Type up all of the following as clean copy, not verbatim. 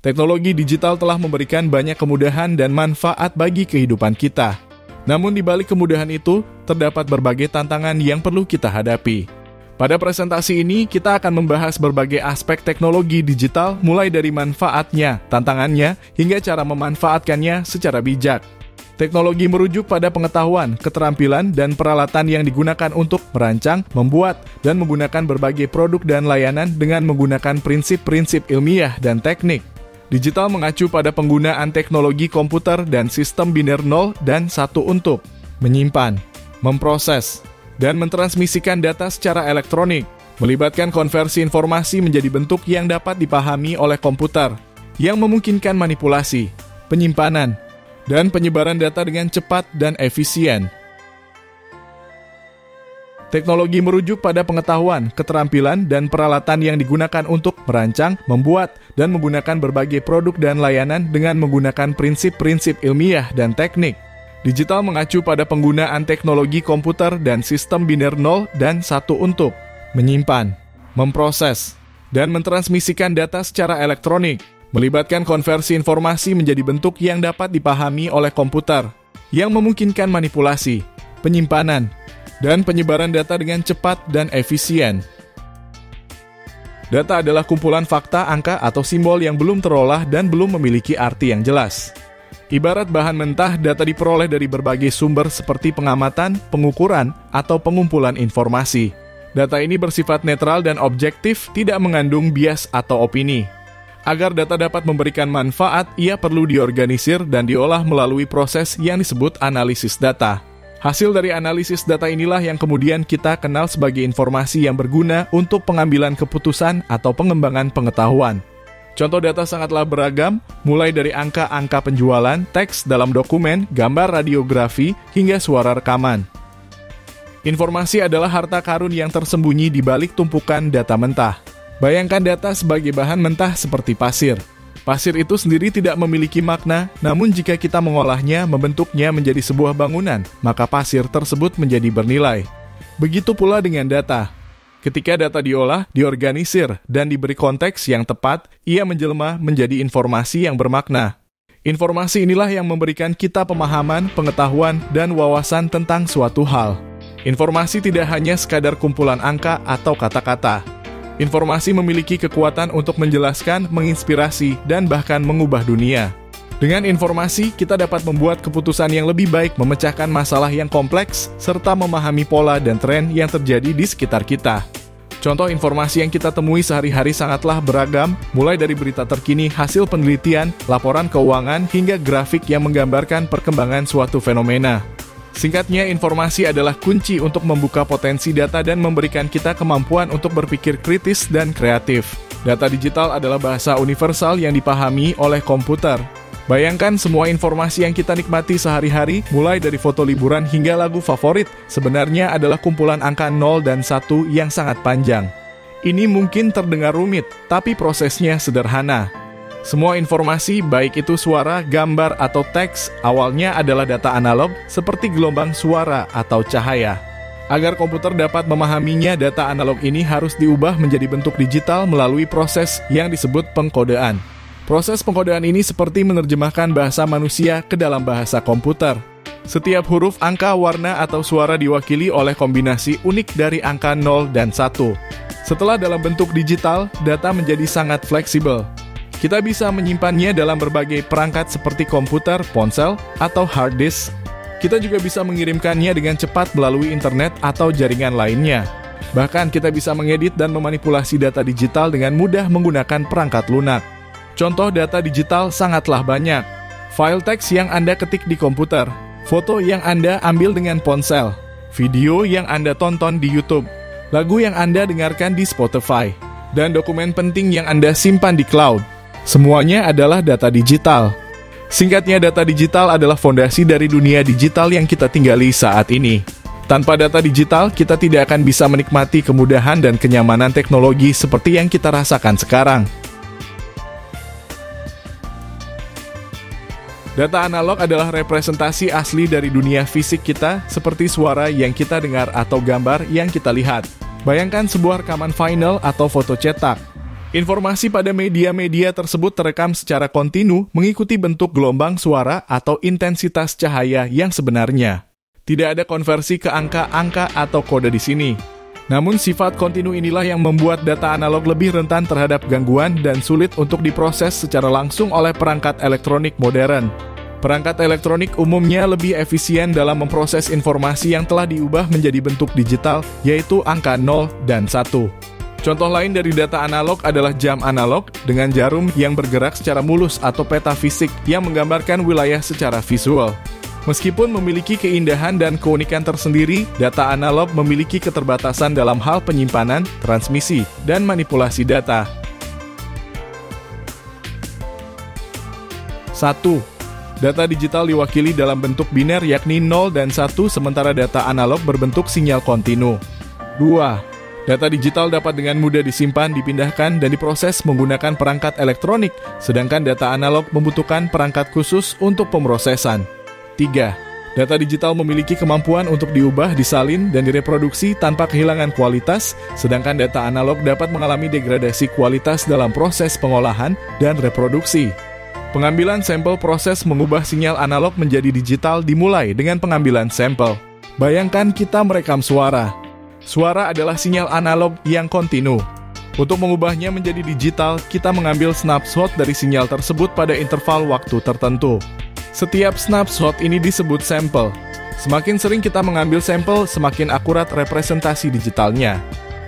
Teknologi digital telah memberikan banyak kemudahan dan manfaat bagi kehidupan kita. Namun di balik kemudahan itu, terdapat berbagai tantangan yang perlu kita hadapi. Pada presentasi ini, kita akan membahas berbagai aspek teknologi digital mulai dari manfaatnya, tantangannya, hingga cara memanfaatkannya secara bijak. Teknologi merujuk pada pengetahuan, keterampilan, dan peralatan yang digunakan untuk merancang, membuat, dan menggunakan berbagai produk dan layanan dengan menggunakan prinsip-prinsip ilmiah dan teknik. Digital mengacu pada penggunaan teknologi komputer dan sistem biner 0 dan 1 untuk menyimpan, memproses, dan mentransmisikan data secara elektronik, melibatkan konversi informasi menjadi bentuk yang dapat dipahami oleh komputer, yang memungkinkan manipulasi, penyimpanan, dan penyebaran data dengan cepat dan efisien. Teknologi merujuk pada pengetahuan, keterampilan, dan peralatan yang digunakan untuk merancang, membuat, dan menggunakan berbagai produk dan layanan dengan menggunakan prinsip-prinsip ilmiah dan teknik. Digital mengacu pada penggunaan teknologi komputer dan sistem biner 0 dan 1 untuk menyimpan, memproses, dan mentransmisikan data secara elektronik, melibatkan konversi informasi menjadi bentuk yang dapat dipahami oleh komputer, yang memungkinkan manipulasi, penyimpanan, dan penyebaran data dengan cepat dan efisien. Data adalah kumpulan fakta, angka, atau simbol yang belum terolah dan belum memiliki arti yang jelas. Ibarat bahan mentah, data diperoleh dari berbagai sumber seperti pengamatan, pengukuran, atau pengumpulan informasi. Data ini bersifat netral dan objektif, tidak mengandung bias atau opini. Agar data dapat memberikan manfaat, ia perlu diorganisir dan diolah melalui proses yang disebut analisis data. Hasil dari analisis data inilah yang kemudian kita kenal sebagai informasi yang berguna untuk pengambilan keputusan atau pengembangan pengetahuan. Contoh data sangatlah beragam, mulai dari angka-angka penjualan, teks dalam dokumen, gambar radiografi, hingga suara rekaman. Informasi adalah harta karun yang tersembunyi di balik tumpukan data mentah. Bayangkan data sebagai bahan mentah seperti pasir. Pasir itu sendiri tidak memiliki makna, namun jika kita mengolahnya, membentuknya menjadi sebuah bangunan, maka pasir tersebut menjadi bernilai. Begitu pula dengan data. Ketika data diolah, diorganisir, dan diberi konteks yang tepat, ia menjelma menjadi informasi yang bermakna. Informasi inilah yang memberikan kita pemahaman, pengetahuan, dan wawasan tentang suatu hal. Informasi tidak hanya sekadar kumpulan angka atau kata-kata. Informasi memiliki kekuatan untuk menjelaskan, menginspirasi, dan bahkan mengubah dunia. Dengan informasi, kita dapat membuat keputusan yang lebih baik, memecahkan masalah yang kompleks, serta memahami pola dan tren yang terjadi di sekitar kita. Contoh informasi yang kita temui sehari-hari sangatlah beragam, mulai dari berita terkini, hasil penelitian, laporan keuangan, hingga grafik yang menggambarkan perkembangan suatu fenomena. Singkatnya, informasi adalah kunci untuk membuka potensi data dan memberikan kita kemampuan untuk berpikir kritis dan kreatif. Data digital adalah bahasa universal yang dipahami oleh komputer. Bayangkan semua informasi yang kita nikmati sehari-hari, mulai dari foto liburan hingga lagu favorit, sebenarnya adalah kumpulan angka 0 dan 1 yang sangat panjang. Ini mungkin terdengar rumit, tapi prosesnya sederhana. Semua informasi, baik itu suara, gambar, atau teks, awalnya adalah data analog seperti gelombang suara atau cahaya. Agar komputer dapat memahaminya, data analog ini harus diubah menjadi bentuk digital melalui proses yang disebut pengkodean. Proses pengkodean ini seperti menerjemahkan bahasa manusia ke dalam bahasa komputer. Setiap huruf, angka, warna, atau suara diwakili oleh kombinasi unik dari angka 0 dan 1. Setelah dalam bentuk digital, data menjadi sangat fleksibel. Kita bisa menyimpannya dalam berbagai perangkat seperti komputer, ponsel, atau hard disk. Kita juga bisa mengirimkannya dengan cepat melalui internet atau jaringan lainnya. Bahkan kita bisa mengedit dan memanipulasi data digital dengan mudah menggunakan perangkat lunak. Contoh data digital sangatlah banyak. File teks yang Anda ketik di komputer, foto yang Anda ambil dengan ponsel, video yang Anda tonton di YouTube, lagu yang Anda dengarkan di Spotify, dan dokumen penting yang Anda simpan di cloud. Semuanya adalah data digital. Singkatnya, data digital adalah fondasi dari dunia digital yang kita tinggali saat ini. Tanpa data digital, kita tidak akan bisa menikmati kemudahan dan kenyamanan teknologi seperti yang kita rasakan sekarang. Data analog adalah representasi asli dari dunia fisik kita, seperti suara yang kita dengar atau gambar yang kita lihat. Bayangkan sebuah rekaman vinyl atau foto cetak. Informasi pada media-media tersebut terekam secara kontinu mengikuti bentuk gelombang suara atau intensitas cahaya yang sebenarnya. Tidak ada konversi ke angka-angka atau kode di sini. Namun sifat kontinu inilah yang membuat data analog lebih rentan terhadap gangguan dan sulit untuk diproses secara langsung oleh perangkat elektronik modern. Perangkat elektronik umumnya lebih efisien dalam memproses informasi yang telah diubah menjadi bentuk digital, yaitu angka 0 dan 1. Contoh lain dari data analog adalah jam analog dengan jarum yang bergerak secara mulus atau peta fisik yang menggambarkan wilayah secara visual. Meskipun memiliki keindahan dan keunikan tersendiri, data analog memiliki keterbatasan dalam hal penyimpanan, transmisi, dan manipulasi data. 1. Data digital diwakili dalam bentuk biner yakni 0 dan 1, sementara data analog berbentuk sinyal kontinu. 2. Data digital dapat dengan mudah disimpan, dipindahkan, dan diproses menggunakan perangkat elektronik, sedangkan data analog membutuhkan perangkat khusus untuk pemrosesan. 3. Data digital memiliki kemampuan untuk diubah, disalin, dan direproduksi tanpa kehilangan kualitas, sedangkan data analog dapat mengalami degradasi kualitas dalam proses pengolahan dan reproduksi. Pengambilan sampel proses mengubah sinyal analog menjadi digital dimulai dengan pengambilan sampel. Bayangkan kita merekam suara. Suara adalah sinyal analog yang kontinu. Untuk mengubahnya menjadi digital, kita mengambil snapshot dari sinyal tersebut pada interval waktu tertentu. Setiap snapshot ini disebut sampel. Semakin sering kita mengambil sampel, semakin akurat representasi digitalnya.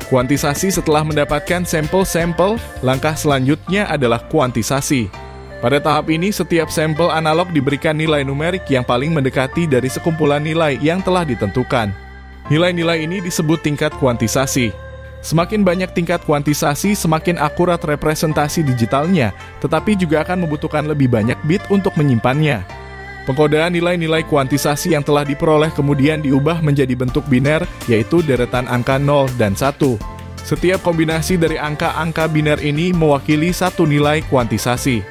Kuantisasi setelah mendapatkan sampel-sampel, langkah selanjutnya adalah kuantisasi. Pada tahap ini, setiap sampel analog diberikan nilai numerik yang paling mendekati dari sekumpulan nilai yang telah ditentukan. Nilai-nilai ini disebut tingkat kuantisasi. Semakin banyak tingkat kuantisasi, semakin akurat representasi digitalnya, tetapi juga akan membutuhkan lebih banyak bit untuk menyimpannya. Pengkodean nilai-nilai kuantisasi yang telah diperoleh kemudian diubah menjadi bentuk biner, yaitu deretan angka 0 dan 1. Setiap kombinasi dari angka-angka biner ini mewakili satu nilai kuantisasi.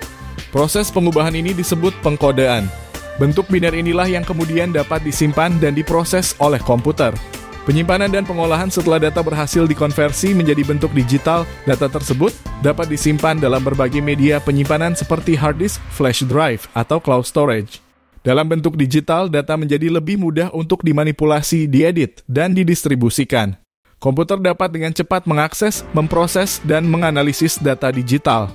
Proses pengubahan ini disebut pengkodean. Bentuk biner inilah yang kemudian dapat disimpan dan diproses oleh komputer. Penyimpanan dan pengolahan setelah data berhasil dikonversi menjadi bentuk digital, data tersebut dapat disimpan dalam berbagai media penyimpanan seperti hard disk, flash drive, atau cloud storage. Dalam bentuk digital, data menjadi lebih mudah untuk dimanipulasi, diedit, dan didistribusikan. Komputer dapat dengan cepat mengakses, memproses, dan menganalisis data digital.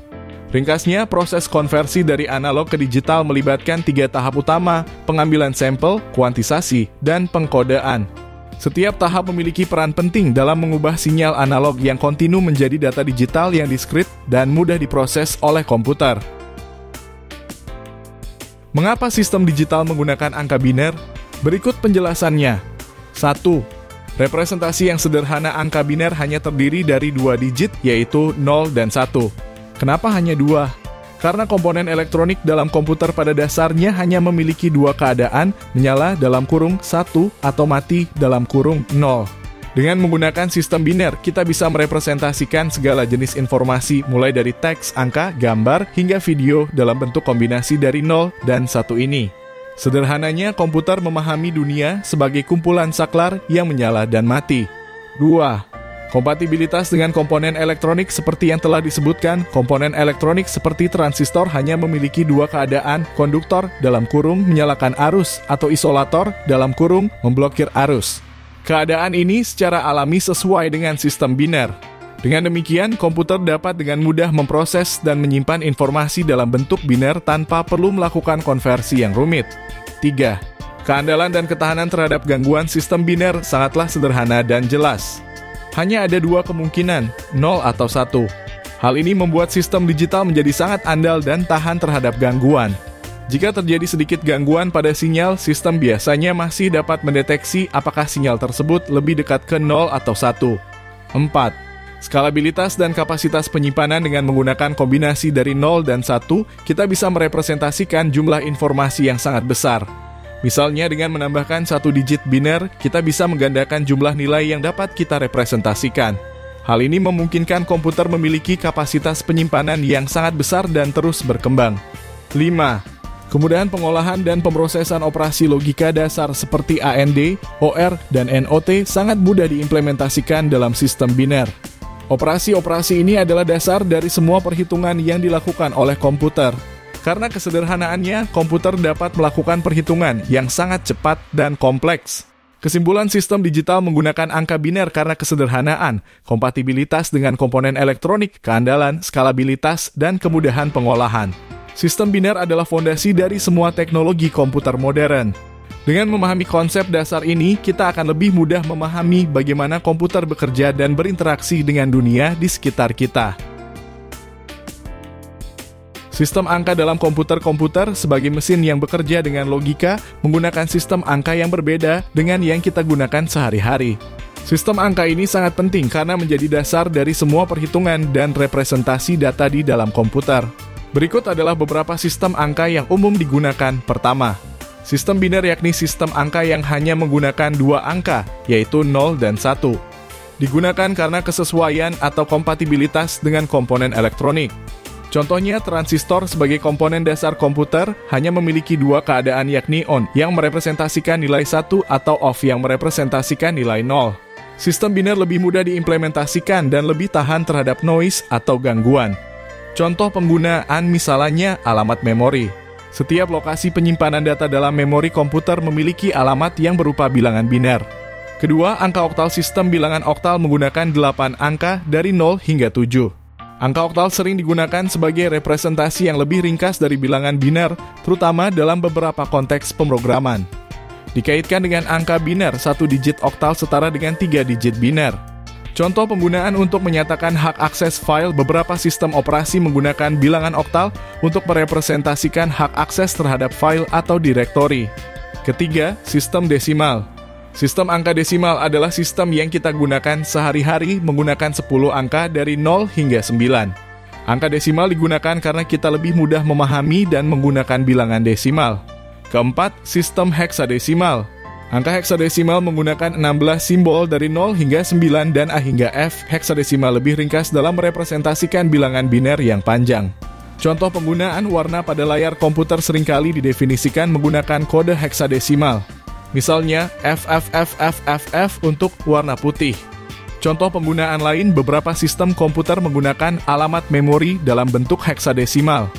Ringkasnya, proses konversi dari analog ke digital melibatkan 3 tahap utama: pengambilan sampel, kuantisasi, dan pengkodean. Setiap tahap memiliki peran penting dalam mengubah sinyal analog yang kontinu menjadi data digital yang diskrit dan mudah diproses oleh komputer. Mengapa sistem digital menggunakan angka biner? Berikut penjelasannya. 1. Representasi yang sederhana angka biner hanya terdiri dari 2 digit, yaitu 0 dan 1. Kenapa hanya 2? Karena komponen elektronik dalam komputer pada dasarnya hanya memiliki 2 keadaan, menyala dalam kurung 1 atau mati dalam kurung 0. Dengan menggunakan sistem biner, kita bisa merepresentasikan segala jenis informasi mulai dari teks, angka, gambar, hingga video dalam bentuk kombinasi dari 0 dan 1 ini. Sederhananya, komputer memahami dunia sebagai kumpulan saklar yang menyala dan mati. 2. Kompatibilitas dengan komponen elektronik seperti yang telah disebutkan, komponen elektronik seperti transistor hanya memiliki 2 keadaan, konduktor dalam kurung menyalakan arus atau isolator dalam kurung memblokir arus. Keadaan ini secara alami sesuai dengan sistem biner. Dengan demikian, komputer dapat dengan mudah memproses dan menyimpan informasi dalam bentuk biner tanpa perlu melakukan konversi yang rumit. 3. Keandalan dan ketahanan terhadap gangguan sistem biner sangatlah sederhana dan jelas. Hanya ada 2 kemungkinan, 0 atau 1. Hal ini membuat sistem digital menjadi sangat andal dan tahan terhadap gangguan. Jika terjadi sedikit gangguan pada sinyal, sistem biasanya masih dapat mendeteksi apakah sinyal tersebut lebih dekat ke 0 atau 1. 4. Skalabilitas dan kapasitas penyimpanan dengan menggunakan kombinasi dari 0 dan 1, kita bisa merepresentasikan jumlah informasi yang sangat besar. Misalnya dengan menambahkan 1 digit biner, kita bisa menggandakan jumlah nilai yang dapat kita representasikan. Hal ini memungkinkan komputer memiliki kapasitas penyimpanan yang sangat besar dan terus berkembang. 5. Kemudahan pengolahan dan pemrosesan operasi logika dasar seperti AND, OR, dan NOT sangat mudah diimplementasikan dalam sistem biner. Operasi-operasi ini adalah dasar dari semua perhitungan yang dilakukan oleh komputer. Karena kesederhanaannya, komputer dapat melakukan perhitungan yang sangat cepat dan kompleks. Kesimpulan sistem digital menggunakan angka biner karena kesederhanaan, kompatibilitas dengan komponen elektronik, keandalan, skalabilitas, dan kemudahan pengolahan. Sistem biner adalah fondasi dari semua teknologi komputer modern. Dengan memahami konsep dasar ini, kita akan lebih mudah memahami bagaimana komputer bekerja dan berinteraksi dengan dunia di sekitar kita. Sistem angka dalam komputer sebagai mesin yang bekerja dengan logika menggunakan sistem angka yang berbeda dengan yang kita gunakan sehari-hari. Sistem angka ini sangat penting karena menjadi dasar dari semua perhitungan dan representasi data di dalam komputer. Berikut adalah beberapa sistem angka yang umum digunakan. Pertama, sistem biner yakni sistem angka yang hanya menggunakan dua angka, yaitu 0 dan 1. Digunakan karena kesesuaian atau kompatibilitas dengan komponen elektronik. Contohnya, transistor sebagai komponen dasar komputer hanya memiliki dua keadaan yakni on yang merepresentasikan nilai 1 atau off yang merepresentasikan nilai 0. Sistem biner lebih mudah diimplementasikan dan lebih tahan terhadap noise atau gangguan. Contoh penggunaan misalnya alamat memori. Setiap lokasi penyimpanan data dalam memori komputer memiliki alamat yang berupa bilangan biner. Kedua, angka oktal sistem bilangan oktal menggunakan 8 angka dari 0 hingga 7. Angka oktal sering digunakan sebagai representasi yang lebih ringkas dari bilangan biner, terutama dalam beberapa konteks pemrograman. Dikaitkan dengan angka biner, 1 digit oktal setara dengan 3 digit biner. Contoh penggunaan untuk menyatakan hak akses file, beberapa sistem operasi menggunakan bilangan oktal untuk merepresentasikan hak akses terhadap file atau direktori. Ketiga, sistem desimal. Sistem angka desimal adalah sistem yang kita gunakan sehari-hari menggunakan 10 angka dari 0 hingga 9. Angka desimal digunakan karena kita lebih mudah memahami dan menggunakan bilangan desimal. Keempat, sistem heksadesimal. Angka heksadesimal menggunakan 16 simbol dari 0 hingga 9 dan A hingga F. Heksadesimal lebih ringkas dalam merepresentasikan bilangan biner yang panjang. Contoh penggunaan warna pada layar komputer seringkali didefinisikan menggunakan kode heksadesimal. Misalnya, FFFFFF untuk warna putih. Contoh penggunaan lain, beberapa sistem komputer menggunakan alamat memori dalam bentuk heksadesimal.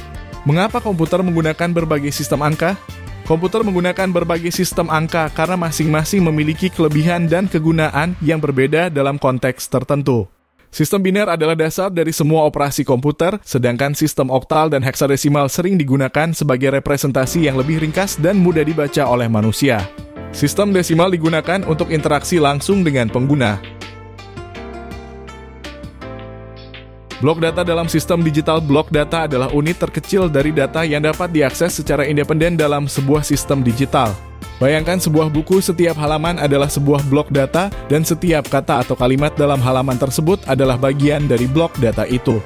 Mengapa komputer menggunakan berbagai sistem angka? Komputer menggunakan berbagai sistem angka karena masing-masing memiliki kelebihan dan kegunaan yang berbeda dalam konteks tertentu. Sistem biner adalah dasar dari semua operasi komputer, sedangkan sistem oktal dan heksadesimal sering digunakan sebagai representasi yang lebih ringkas dan mudah dibaca oleh manusia. Sistem desimal digunakan untuk interaksi langsung dengan pengguna. Blok data dalam sistem digital. Blok data adalah unit terkecil dari data yang dapat diakses secara independen dalam sebuah sistem digital. Bayangkan sebuah buku, setiap halaman adalah sebuah blok data, dan setiap kata atau kalimat dalam halaman tersebut adalah bagian dari blok data itu.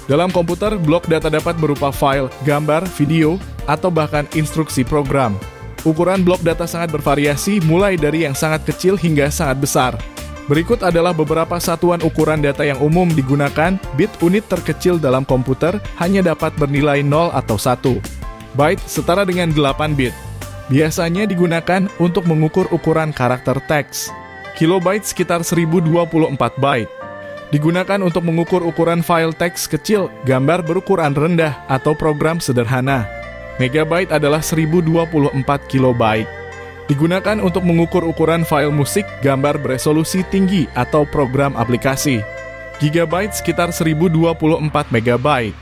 Dalam komputer, blok data dapat berupa file, gambar, video, atau bahkan instruksi program. Ukuran blok data sangat bervariasi, mulai dari yang sangat kecil hingga sangat besar. Berikut adalah beberapa satuan ukuran data yang umum digunakan. Bit, unit terkecil dalam komputer, hanya dapat bernilai 0 atau 1. Byte setara dengan 8 bit. Biasanya digunakan untuk mengukur ukuran karakter teks. Kilobyte sekitar 1024 byte. Digunakan untuk mengukur ukuran file teks kecil, gambar berukuran rendah, atau program sederhana. Megabyte adalah 1024 kilobyte. Digunakan untuk mengukur ukuran file musik, gambar beresolusi tinggi, atau program aplikasi. Gigabyte sekitar 1024 megabyte.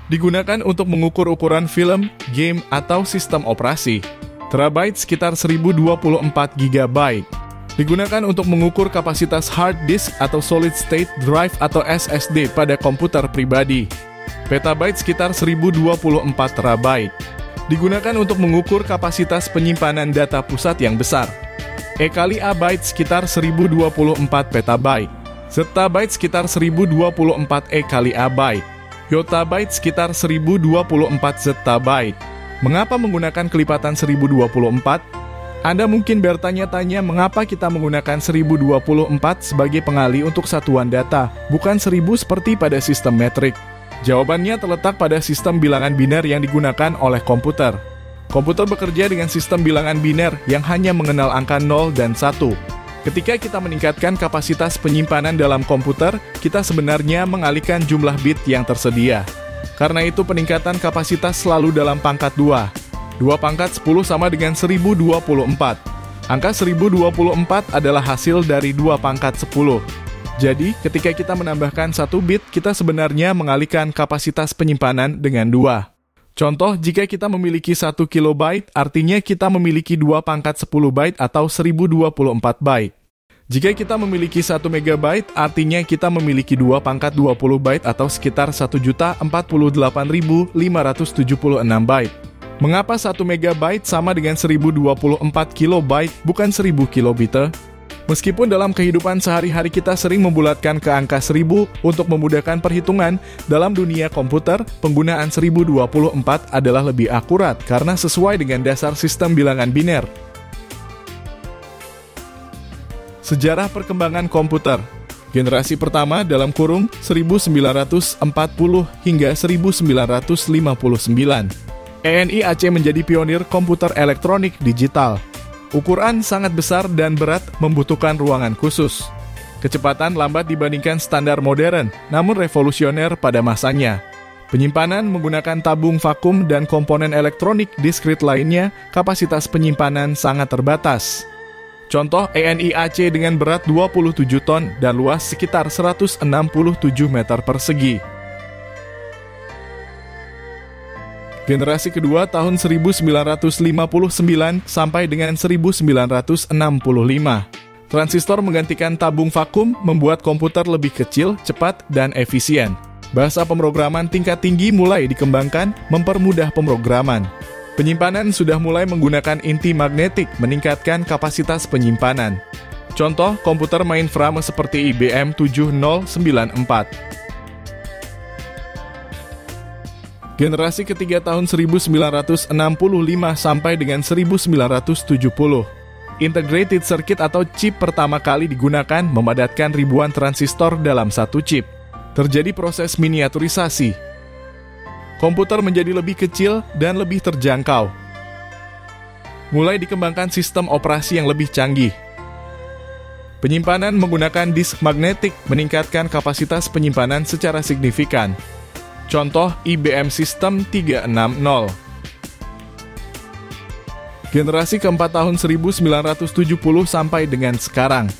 Digunakan untuk mengukur ukuran film, game, atau sistem operasi. Terabyte sekitar 1024 gigabyte. Digunakan untuk mengukur kapasitas hard disk atau solid state drive atau SSD pada komputer pribadi. Petabyte sekitar 1024 terabyte. Digunakan untuk mengukur kapasitas penyimpanan data pusat yang besar. E kali A byte sekitar 1024 petabyte. Zettabyte sekitar 1024 E kali A byte. Yottabyte sekitar 1024 zettabyte. Mengapa menggunakan kelipatan 1024? Anda mungkin bertanya-tanya mengapa kita menggunakan 1024 sebagai pengali untuk satuan data, bukan 1000 seperti pada sistem metrik. Jawabannya terletak pada sistem bilangan biner yang digunakan oleh komputer. Komputer bekerja dengan sistem bilangan biner yang hanya mengenal angka 0 dan 1. Ketika kita meningkatkan kapasitas penyimpanan dalam komputer, kita sebenarnya mengalihkan jumlah bit yang tersedia. Karena itu peningkatan kapasitas selalu dalam pangkat 2. 2 pangkat 10 sama dengan 1024. Angka 1024 adalah hasil dari 2 pangkat 10. Jadi, ketika kita menambahkan 1 bit, kita sebenarnya mengalihkan kapasitas penyimpanan dengan 2. Contoh, jika kita memiliki 1 kilobyte, artinya kita memiliki 2 pangkat 10 byte atau 1024 byte. Jika kita memiliki 1 megabyte, artinya kita memiliki 2 pangkat 20 byte atau sekitar 1.048.576 byte. Mengapa 1 megabyte sama dengan 1024 kilobyte, bukan 1000 kilobit? Meskipun dalam kehidupan sehari-hari kita sering membulatkan ke angka 1000 untuk memudahkan perhitungan, dalam dunia komputer, penggunaan 1024 adalah lebih akurat karena sesuai dengan dasar sistem bilangan biner. Sejarah perkembangan komputer. Generasi pertama dalam kurung 1940 hingga 1959. ENI Aceh menjadi pionir komputer elektronik digital. Ukuran sangat besar dan berat membutuhkan ruangan khusus. Kecepatan lambat dibandingkan standar modern, namun revolusioner pada masanya. Penyimpanan menggunakan tabung vakum dan komponen elektronik diskrit lainnya, kapasitas penyimpanan sangat terbatas. Contoh ENI Aceh dengan berat 27 ton dan luas sekitar 167 meter persegi. Generasi kedua tahun 1959 sampai dengan 1965. Transistor menggantikan tabung vakum, membuat komputer lebih kecil, cepat, dan efisien. Bahasa pemrograman tingkat tinggi mulai dikembangkan, mempermudah pemrograman. Penyimpanan sudah mulai menggunakan inti magnetik, meningkatkan kapasitas penyimpanan. Contoh, komputer mainframe seperti IBM 7094. Generasi ketiga tahun 1965 sampai dengan 1970. Integrated circuit atau chip pertama kali digunakan memadatkan ribuan transistor dalam satu chip. Terjadi proses miniaturisasi. Komputer menjadi lebih kecil dan lebih terjangkau. Mulai dikembangkan sistem operasi yang lebih canggih. Penyimpanan menggunakan disk magnetik meningkatkan kapasitas penyimpanan secara signifikan. Contoh IBM System 360. Generasi keempat tahun 1970 sampai dengan sekarang.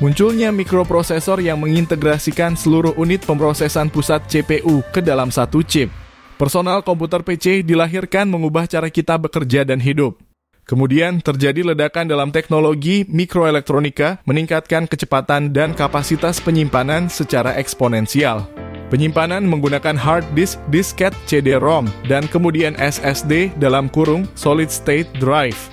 Munculnya mikroprosesor yang mengintegrasikan seluruh unit pemrosesan pusat CPU ke dalam satu chip. Personal komputer PC dilahirkan mengubah cara kita bekerja dan hidup. Kemudian terjadi ledakan dalam teknologi mikroelektronika, meningkatkan kecepatan dan kapasitas penyimpanan secara eksponensial. Penyimpanan menggunakan hard disk, disket, CD-ROM, dan kemudian SSD dalam kurung solid state drive.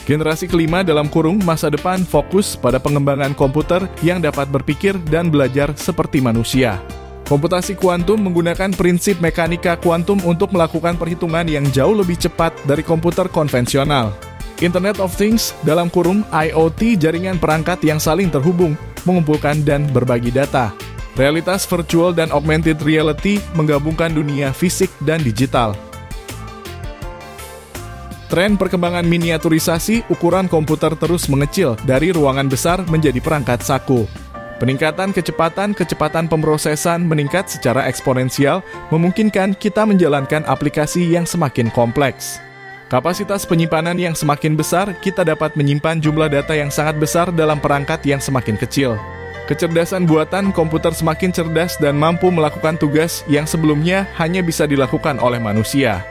Generasi kelima dalam kurung masa depan fokus pada pengembangan komputer yang dapat berpikir dan belajar seperti manusia. Komputasi kuantum menggunakan prinsip mekanika kuantum untuk melakukan perhitungan yang jauh lebih cepat dari komputer konvensional. Internet of Things dalam kurung IoT jaringan perangkat yang saling terhubung, mengumpulkan dan berbagi data. Realitas virtual dan augmented reality menggabungkan dunia fisik dan digital. Tren perkembangan miniaturisasi, ukuran komputer terus mengecil dari ruangan besar menjadi perangkat saku. Peningkatan kecepatan pemrosesan meningkat secara eksponensial, memungkinkan kita menjalankan aplikasi yang semakin kompleks. Kapasitas penyimpanan yang semakin besar, kita dapat menyimpan jumlah data yang sangat besar dalam perangkat yang semakin kecil. Kecerdasan buatan komputer semakin cerdas dan mampu melakukan tugas yang sebelumnya hanya bisa dilakukan oleh manusia.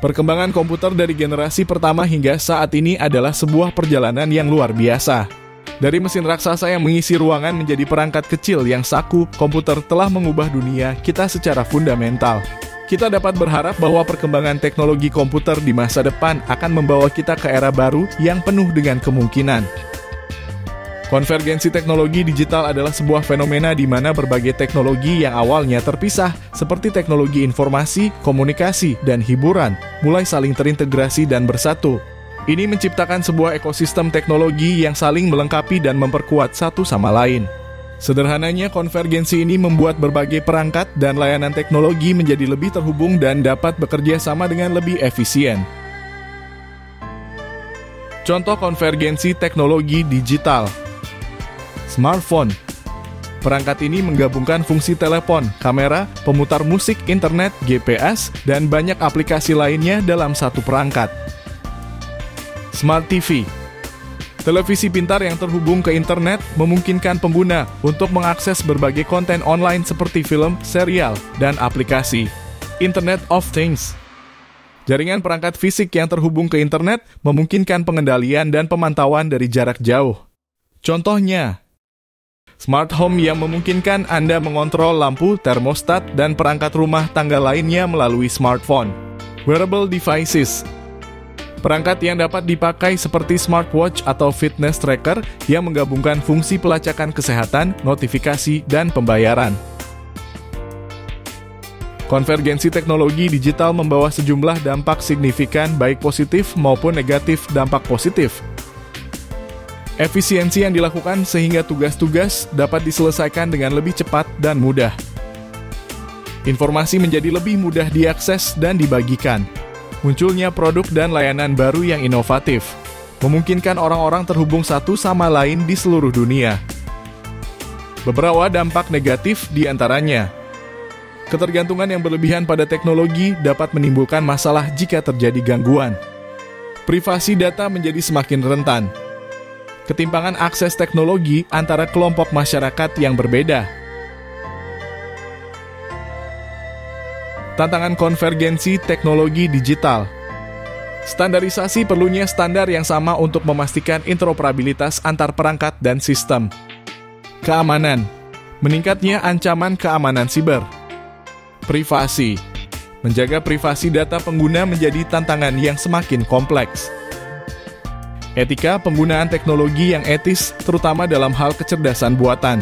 Perkembangan komputer dari generasi pertama hingga saat ini adalah sebuah perjalanan yang luar biasa. Dari mesin raksasa yang mengisi ruangan menjadi perangkat kecil yang saku, komputer telah mengubah dunia kita secara fundamental. Kita dapat berharap bahwa perkembangan teknologi komputer di masa depan akan membawa kita ke era baru yang penuh dengan kemungkinan. Konvergensi teknologi digital adalah sebuah fenomena di mana berbagai teknologi yang awalnya terpisah, seperti teknologi informasi, komunikasi, dan hiburan, mulai saling terintegrasi dan bersatu. Ini menciptakan sebuah ekosistem teknologi yang saling melengkapi dan memperkuat satu sama lain. Sederhananya, konvergensi ini membuat berbagai perangkat dan layanan teknologi menjadi lebih terhubung dan dapat bekerja sama dengan lebih efisien. Contoh konvergensi teknologi digital. Smartphone. Perangkat ini menggabungkan fungsi telepon, kamera, pemutar musik, internet, GPS, dan banyak aplikasi lainnya dalam satu perangkat. Smart TV. Televisi pintar yang terhubung ke internet memungkinkan pengguna untuk mengakses berbagai konten online seperti film, serial, dan aplikasi. Internet of Things. Jaringan perangkat fisik yang terhubung ke internet memungkinkan pengendalian dan pemantauan dari jarak jauh. Contohnya, smart home yang memungkinkan Anda mengontrol lampu, termostat, dan perangkat rumah tangga lainnya melalui smartphone. Wearable devices. Perangkat yang dapat dipakai seperti smartwatch atau fitness tracker yang menggabungkan fungsi pelacakan kesehatan, notifikasi, dan pembayaran. Konvergensi teknologi digital membawa sejumlah dampak signifikan baik positif maupun negatif dampak positif. Efisiensi yang dilakukan sehingga tugas-tugas dapat diselesaikan dengan lebih cepat dan mudah. Informasi menjadi lebih mudah diakses dan dibagikan. Munculnya produk dan layanan baru yang inovatif, memungkinkan orang-orang terhubung satu sama lain di seluruh dunia. Beberapa dampak negatif diantaranya, ketergantungan yang berlebihan pada teknologi dapat menimbulkan masalah jika terjadi gangguan. Privasi data menjadi semakin rentan. Ketimpangan akses teknologi antara kelompok masyarakat yang berbeda. Tantangan konvergensi teknologi digital. Standarisasi perlunya standar yang sama untuk memastikan interoperabilitas antar perangkat dan sistem. Keamanan. Meningkatnya ancaman keamanan siber. Privasi. Menjaga privasi data pengguna menjadi tantangan yang semakin kompleks. Etika penggunaan teknologi yang etis, terutama dalam hal kecerdasan buatan.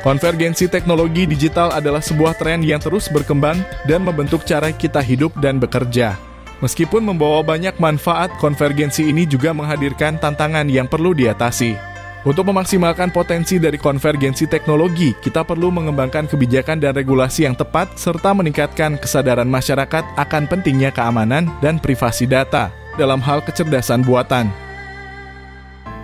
Konvergensi teknologi digital adalah sebuah tren yang terus berkembang dan membentuk cara kita hidup dan bekerja. Meskipun membawa banyak manfaat, konvergensi ini juga menghadirkan tantangan yang perlu diatasi. Untuk memaksimalkan potensi dari konvergensi teknologi, kita perlu mengembangkan kebijakan dan regulasi yang tepat, serta meningkatkan kesadaran masyarakat akan pentingnya keamanan dan privasi data dalam hal kecerdasan buatan.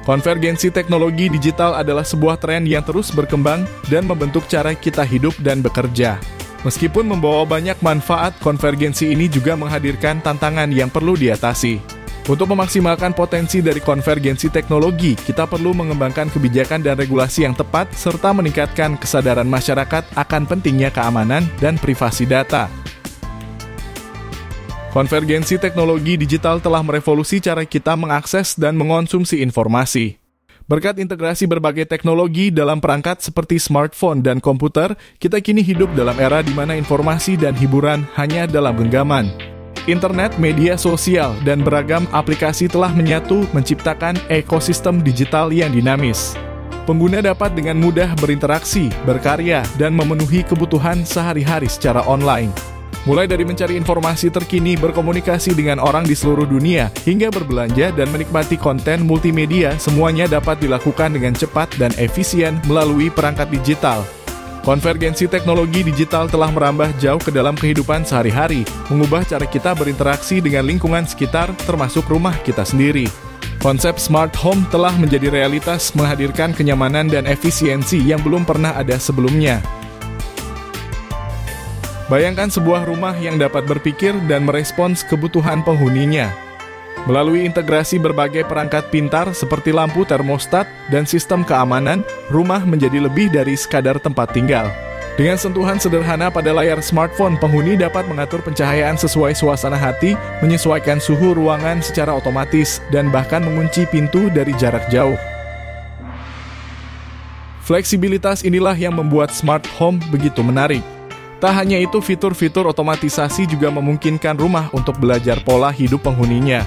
Konvergensi teknologi digital adalah sebuah tren yang terus berkembang dan membentuk cara kita hidup dan bekerja. Meskipun membawa banyak manfaat, konvergensi ini juga menghadirkan tantangan yang perlu diatasi. Untuk memaksimalkan potensi dari konvergensi teknologi, kita perlu mengembangkan kebijakan dan regulasi yang tepat, serta meningkatkan kesadaran masyarakat akan pentingnya keamanan dan privasi data. Konvergensi teknologi digital telah merevolusi cara kita mengakses dan mengonsumsi informasi. Berkat integrasi berbagai teknologi dalam perangkat seperti smartphone dan komputer, kita kini hidup dalam era di mana informasi dan hiburan hanya dalam genggaman. Internet, media sosial, dan beragam aplikasi telah menyatu menciptakan ekosistem digital yang dinamis. Pengguna dapat dengan mudah berinteraksi, berkarya, dan memenuhi kebutuhan sehari-hari secara online. Mulai dari mencari informasi terkini, berkomunikasi dengan orang di seluruh dunia, hingga berbelanja dan menikmati konten multimedia, semuanya dapat dilakukan dengan cepat dan efisien melalui perangkat digital. Konvergensi teknologi digital telah merambah jauh ke dalam kehidupan sehari-hari, mengubah cara kita berinteraksi dengan lingkungan sekitar, termasuk rumah kita sendiri. Konsep smart home telah menjadi realitas, menghadirkan kenyamanan dan efisiensi yang belum pernah ada sebelumnya. Bayangkan sebuah rumah yang dapat berpikir dan merespons kebutuhan penghuninya. Melalui integrasi berbagai perangkat pintar seperti lampu termostat dan sistem keamanan, rumah menjadi lebih dari sekadar tempat tinggal. Dengan sentuhan sederhana pada layar smartphone, penghuni dapat mengatur pencahayaan sesuai suasana hati, menyesuaikan suhu ruangan secara otomatis, dan bahkan mengunci pintu dari jarak jauh. Fleksibilitas inilah yang membuat smart home begitu menarik. Tak hanya itu, fitur-fitur otomatisasi juga memungkinkan rumah untuk belajar pola hidup penghuninya.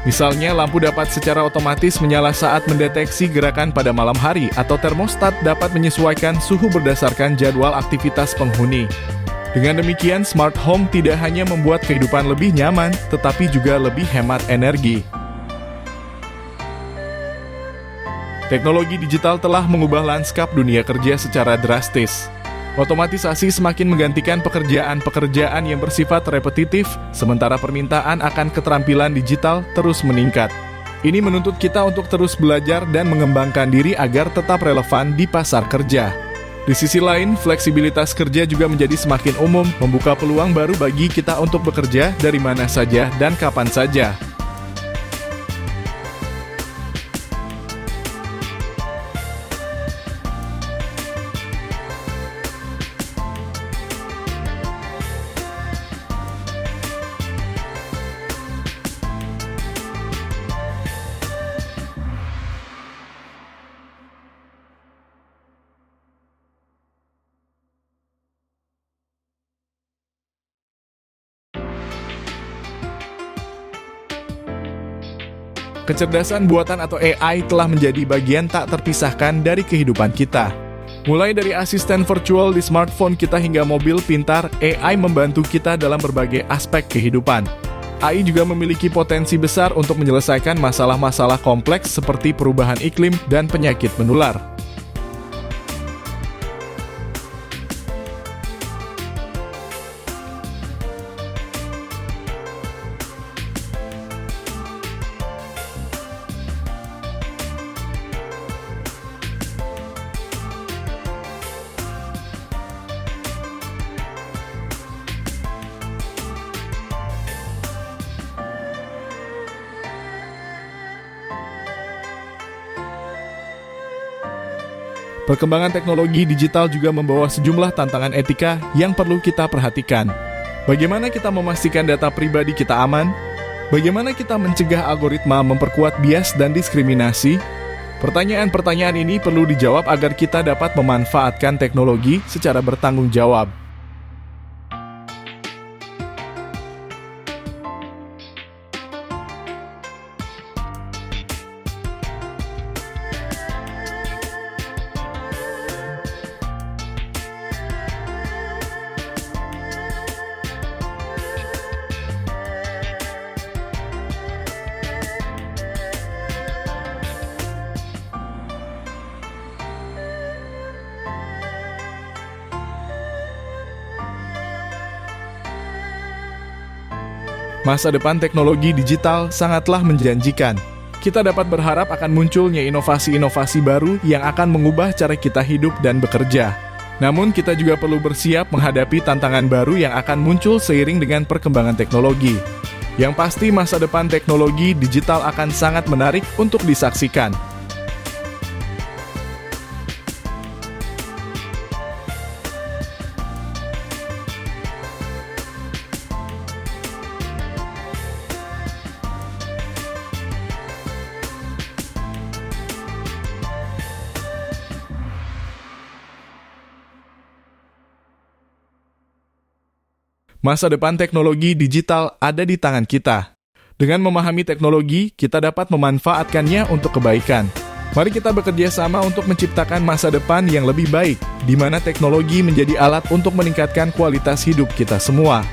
Misalnya, lampu dapat secara otomatis menyala saat mendeteksi gerakan pada malam hari, atau termostat dapat menyesuaikan suhu berdasarkan jadwal aktivitas penghuni. Dengan demikian, smart home tidak hanya membuat kehidupan lebih nyaman, tetapi juga lebih hemat energi. Teknologi digital telah mengubah lanskap dunia kerja secara drastis. Otomatisasi semakin menggantikan pekerjaan-pekerjaan yang bersifat repetitif, sementara permintaan akan keterampilan digital terus meningkat. Ini menuntut kita untuk terus belajar dan mengembangkan diri agar tetap relevan di pasar kerja. Di sisi lain, fleksibilitas kerja juga menjadi semakin umum, membuka peluang baru bagi kita untuk bekerja dari mana saja dan kapan saja. Kecerdasan buatan atau AI telah menjadi bagian tak terpisahkan dari kehidupan kita. Mulai dari asisten virtual di smartphone kita hingga mobil pintar, AI membantu kita dalam berbagai aspek kehidupan. AI juga memiliki potensi besar untuk menyelesaikan masalah-masalah kompleks seperti perubahan iklim dan penyakit menular. Perkembangan teknologi digital juga membawa sejumlah tantangan etika yang perlu kita perhatikan. Bagaimana kita memastikan data pribadi kita aman? Bagaimana kita mencegah algoritma memperkuat bias dan diskriminasi? Pertanyaan-pertanyaan ini perlu dijawab agar kita dapat memanfaatkan teknologi secara bertanggung jawab. Masa depan teknologi digital sangatlah menjanjikan. Kita dapat berharap akan munculnya inovasi-inovasi baru yang akan mengubah cara kita hidup dan bekerja. Namun kita juga perlu bersiap menghadapi tantangan baru yang akan muncul seiring dengan perkembangan teknologi. Yang pasti masa depan teknologi digital akan sangat menarik untuk disaksikan. Masa depan teknologi digital ada di tangan kita. Dengan memahami teknologi, kita dapat memanfaatkannya untuk kebaikan. Mari kita bekerja sama untuk menciptakan masa depan yang lebih baik, di mana teknologi menjadi alat untuk meningkatkan kualitas hidup kita semua.